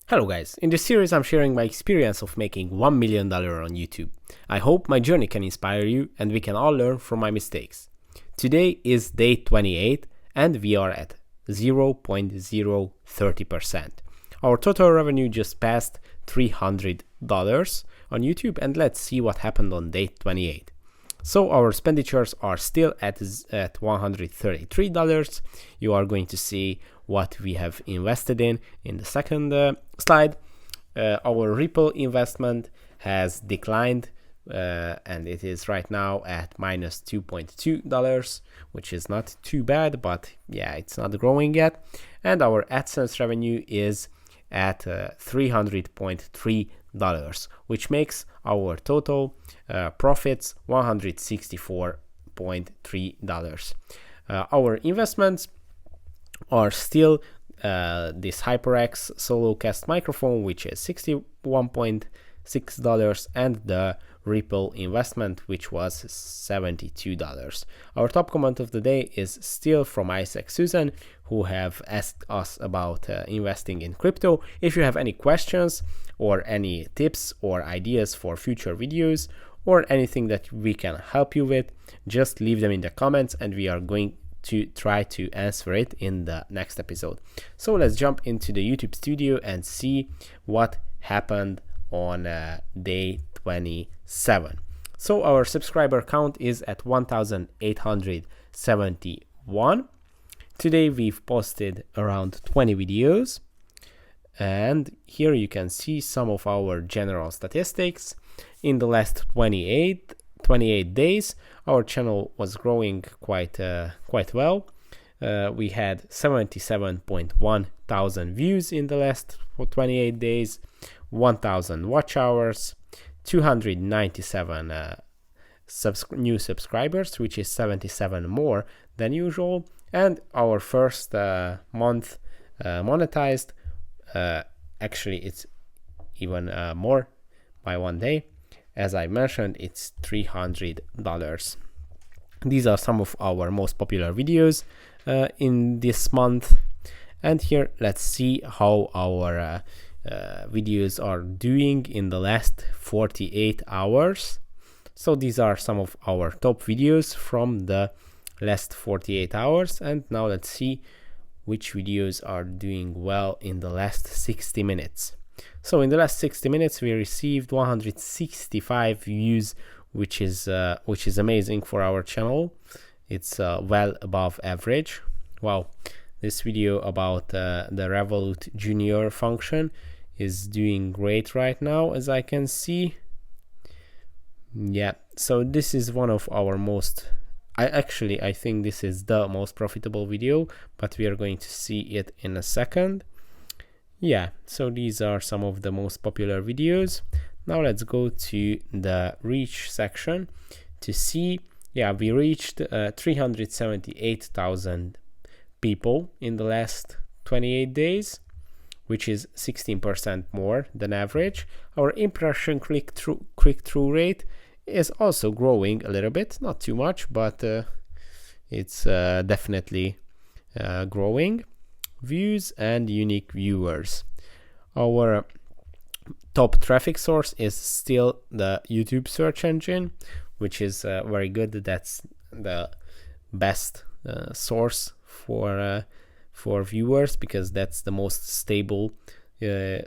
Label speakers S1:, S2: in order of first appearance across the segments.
S1: Hello guys, in this series I'm sharing my experience of making $1 million on YouTube. I hope my journey can inspire you and we can all learn from my mistakes. Today is day 28 and we are at 0.030%. Our total revenue just passed $300 on YouTube, and let's see what happened on day 28. So our expenditures are still at $133. You are going to see what we have invested in the second slide. Our Ripple investment has declined and it is right now at minus $2.2, which is not too bad, but yeah, it's not growing yet. And our AdSense revenue is at $300.3, which makes our total profits $164.3. Our investments are still this HyperX SoloCast microphone, which is $61.6, and the Ripple investment, which was $72. Our top comment of the day is still from Isaac Susan, who have asked us about investing in crypto. If you have any questions or any tips or ideas for future videos or anything that we can help you with, just leave them in the comments and we are going to try to answer it in the next episode. So let's jump into the YouTube studio and see what happened on day 27. So our subscriber count is at 1,871. Today we've posted around 20 videos, and here you can see some of our general statistics. In the last 28 days, our channel was growing quite well. We had 77.1 thousand views in the last 28 days, 1,000 watch hours, 297 new subscribers, which is 77 more than usual, and our first month monetized, actually it's even more by one day. As I mentioned, it's $300. These are some of our most popular videos in this month. And here, let's see how our videos are doing in the last 48 hours. So these are some of our top videos from the last 48 hours. And now let's see which videos are doing well in the last 60 minutes. So in the last 60 minutes, we received 165 views, which is amazing for our channel. It's well above average. Wow, this video about the Revolut Junior function is doing great right now, as I can see. Yeah, so this is one of our most, I think this is the most profitable video, but we are going to see it in a second. Yeah, so these are some of the most popular videos. Now let's go to the reach section to see. Yeah, we reached 378,000 people in the last 28 days, which is 16% more than average. Our impression click-through rate is also growing a little bit, not too much, but it's definitely growing. Views and unique viewers. Our top traffic source is still the YouTube search engine, which is very good. That's the best source for viewers, because that's the most stable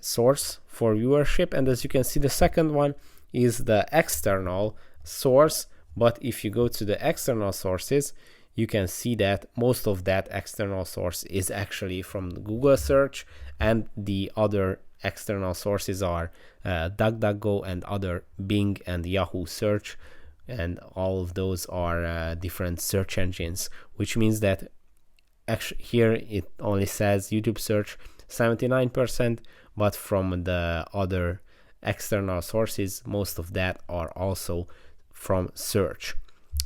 S1: source for viewership. And as you can see, the second one is the external source. But if you go to the external sources, you can see that most of that external source is actually from the Google search, and the other external sources are DuckDuckGo and other Bing and Yahoo search, and all of those are different search engines, which means that actually here it only says YouTube search 79%, but from the other external sources, most of that are also from search,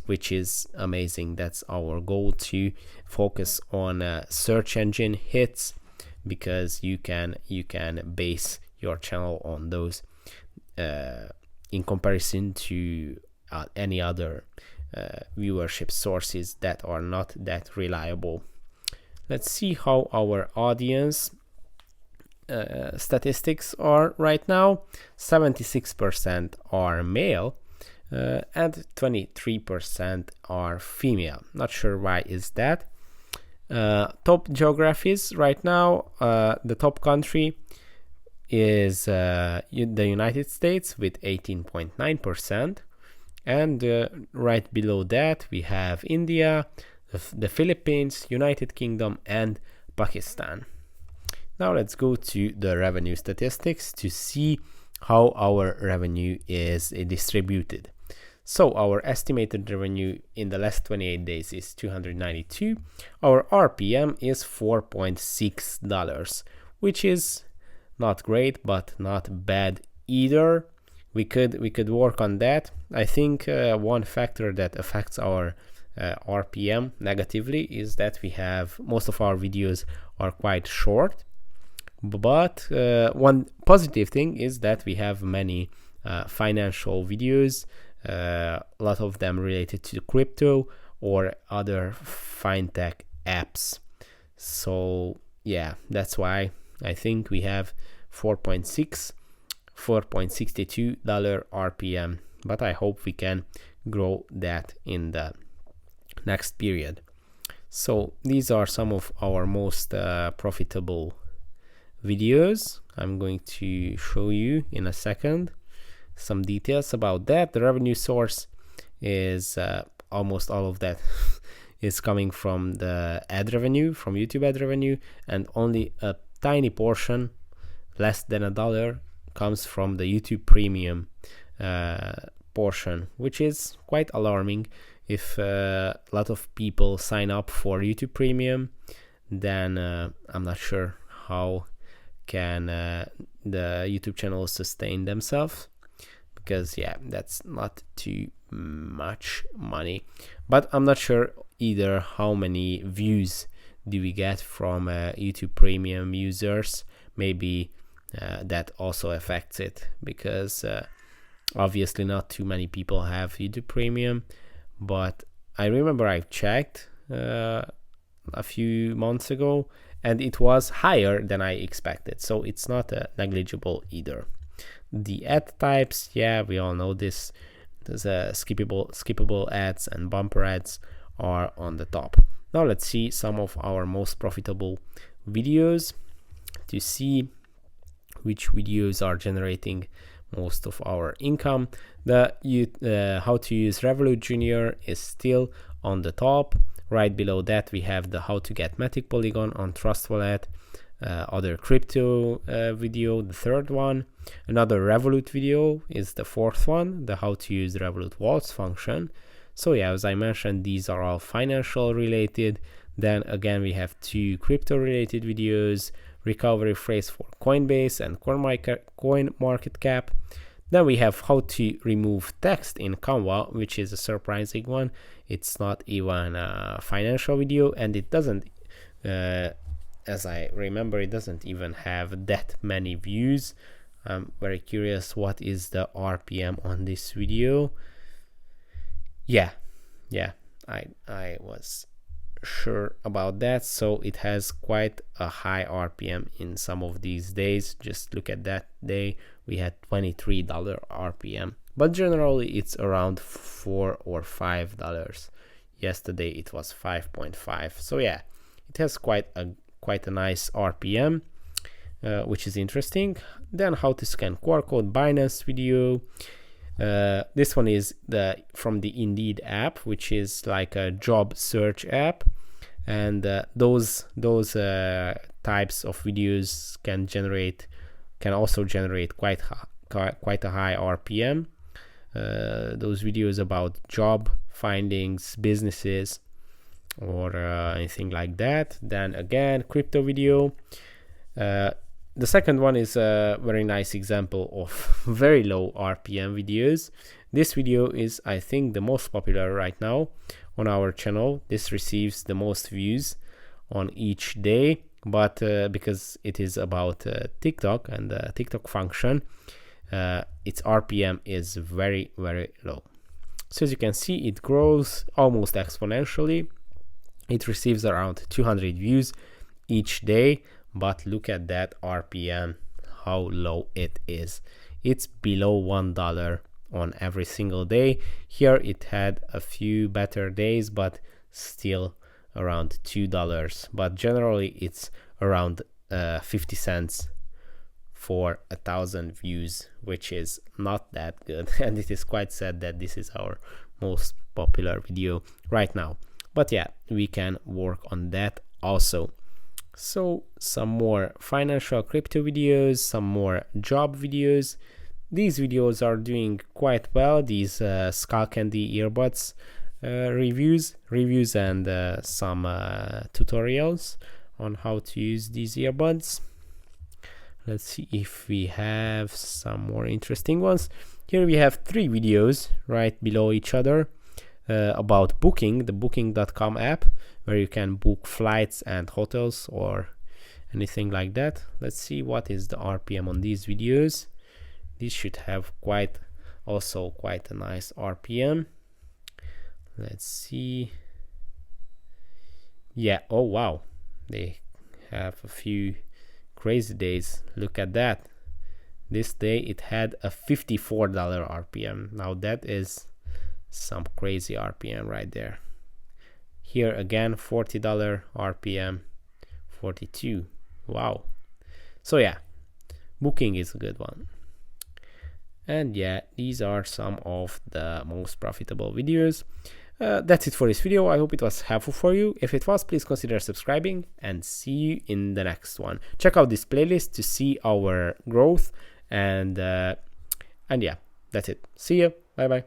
S1: which is amazing. That's our goal, to focus on search engine hits, because you can base your channel on those in comparison to any other viewership sources that are not that reliable. Let's see how our audience statistics are right now. 76% are male and 23% are female. Not sure why is that. Top geographies right now, the top country is the United States with 18.9%, and right below that we have India, the Philippines, United Kingdom, and Pakistan. Now let's go to the revenue statistics to see how our revenue is distributed. So our estimated revenue in the last 28 days is $292. Our RPM is $4.6, which is not great, but not bad either. We could work on that. I think one factor that affects our RPM negatively is that we have most of our videos are quite short. But one positive thing is that we have many financial videos, a lot of them related to crypto or other fintech apps. So yeah, that's why I think we have $4.62 RPM, but I hope we can grow that in the next period. So these are some of our most profitable videos. I'm going to show you in a second some details about that. The revenue source is almost all of that is coming from the ad revenue, from YouTube ad revenue, and only a tiny portion, less than $1, comes from the YouTube premium portion, which is quite alarming. If a lot of people sign up for YouTube premium, then I'm not sure how can the YouTube channels sustain themselves, because yeah, that's not too much money. But I'm not sure either how many views do we get from YouTube premium users. Maybe that also affects it, because obviously not too many people have YouTube premium. But I remember I checked a few months ago and it was higher than I expected, so it's not negligible either. The ad types, yeah, we all know this. There's skippable ads and bumper ads are on the top. Now let's see some of our most profitable videos to see which videos are generating most of our income. The how to use Revolut Junior is still on the top. Right below that we have the how to get Matic Polygon on Trust Wallet, other crypto video, the third one. Another Revolut video is the fourth one, the how to use Revolut Waltz function. So yeah, as I mentioned, these are all financial related. Then again, we have two crypto related videos, recovery phrase for Coinbase and CoinMarketCap. Then we have how to remove text in Canva, which is a surprising one. It's not even a financial video, and it doesn't, as I remember, it doesn't even have that many views. I'm very curious what is the RPM on this video. Yeah, I was sure about that. So it has quite a high RPM in some of these days. Just look at that day, we had $23 RPM, but generally it's around $4 or $5. Yesterday it was 5.5. So yeah, it has quite a nice RPM, which is interesting. Then how to scan QR code, Binance video. This one is from the Indeed app, which is like a job search app, and those types of videos can also generate quite a high RPM. Those videos about job findings, businesses, or anything like that. Then again, crypto video. The second one is a very nice example of very low RPM videos. This video is, I think, the most popular right now on our channel. This receives the most views on each day, but because it is about TikTok and the TikTok function, its RPM is very, very low. So as you can see, it grows almost exponentially. It receives around 200 views each day, but look at that RPM, how low it is. It's below $1 on every single day. Here it had a few better days, but still around $2. But generally it's around 50 cents for 1,000 views, which is not that good. And it is quite sad that this is our most popular video right now. But yeah, we can work on that also. So some more financial crypto videos, some more job videos. These videos are doing quite well. These Skull Candy earbuds reviews and some tutorials on how to use these earbuds. Let's see if we have some more interesting ones. Here we have 3 videos right below each other about Booking, the Booking.com app, where you can book flights and hotels or anything like that. Let's see what is the RPM on these videos. These should have quite a nice RPM. Let's see. Yeah, oh wow, they have a few crazy days. Look at that. This day it had a $54 RPM. Now that is some crazy RPM right there. Here again, $40 RPM, 42. Wow. So yeah, Booking is a good one. And yeah, these are some of the most profitable videos. That's it for this video. I hope it was helpful for you. If it was, please consider subscribing, and see you in the next one. Check out this playlist to see our growth, and yeah, that's it. See you. Bye bye.